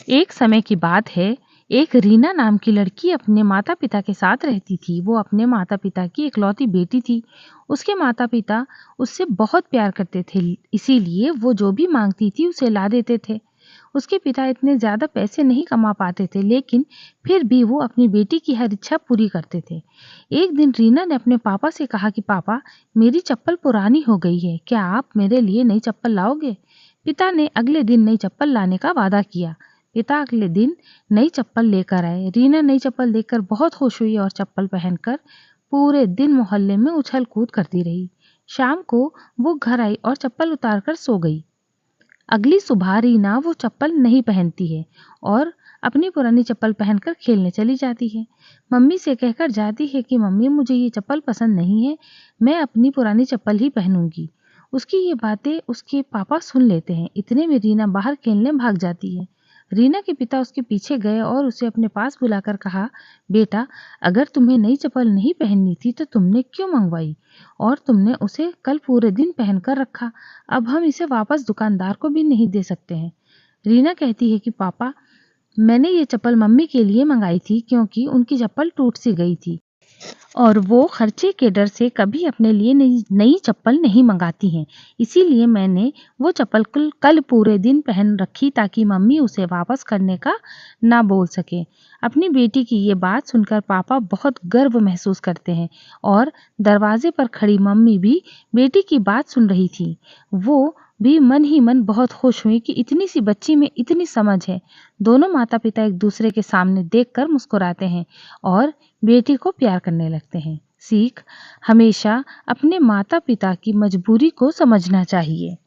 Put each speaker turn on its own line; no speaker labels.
एक समय की बात है, एक रीना नाम की लड़की अपने माता-पिता के साथ रहती थी। वो अपने माता-पिता की इकलौती बेटी थी। उसके माता-पिता उससे बहुत प्यार करते थे, इसीलिए वो जो भी माँगती थी उसे ला देते थे। उसके पिता इतने ज़्यादा पैसे नहीं कमा पाते थे, लेकिन फिर भी वो अपनी बेटी की हर इच्छा पूरी करते थे। एक दिन रीना ने अपने पापा से कहा कि पापा, मेरी चप्पल पुरानी हो गई है, क्या आप मेरे लिए नई चप्पल लाओगे? पिता ने अगले दिन नई चप्पल लाने का वादा किया। पिता अगले दिन नई चप्पल लेकर आए। रीना नई चप्पल देखकर बहुत खुश हुई और चप्पल पहनकर पूरे दिन मोहल्ले में उछल कूद करती रही। शाम को वो घर आई और चप्पल उतारकर सो गई। अगली सुबह रीना वो चप्पल नहीं पहनती है और अपनी पुरानी चप्पल पहनकर खेलने चली जाती है। मम्मी से कहकर जाती है कि मम्मी, मुझे ये चप्पल पसंद नहीं है, मैं अपनी पुरानी चप्पल ही पहनूंगी। उसकी ये बातें उसके पापा सुन लेते हैं। इतने में रीना बाहर खेलने भाग जाती है। रीना के पिता उसके पीछे गए और उसे अपने पास बुलाकर कहा, बेटा, अगर तुम्हें नई चप्पल नहीं पहननी थी तो तुमने क्यों मंगवाई और तुमने उसे कल पूरे दिन पहनकर रखा। अब हम इसे वापस दुकानदार को भी नहीं दे सकते हैं। रीना कहती है कि पापा, मैंने ये चप्पल मम्मी के लिए मंगाई थी क्योंकि उनकी चप्पल टूट सी गई थी और वो खर्चे के डर से कभी अपने लिए नई चप्पल नहीं मंगाती हैं। इसीलिए मैंने वो चप्पल कल पूरे दिन पहन रखी ताकि मम्मी उसे वापस करने का ना बोल सके। अपनी बेटी की ये बात सुनकर पापा बहुत गर्व महसूस करते हैं और दरवाजे पर खड़ी मम्मी भी बेटी की बात सुन रही थी। वो भी मन ही मन बहुत खुश हुई कि इतनी सी बच्ची में इतनी समझ है। दोनों माता पिता एक दूसरे के सामने देखकर मुस्कुराते हैं और बेटी को प्यार करने लगते हैं। सीख, हमेशा अपने माता पिता की मजबूरी को समझना चाहिए।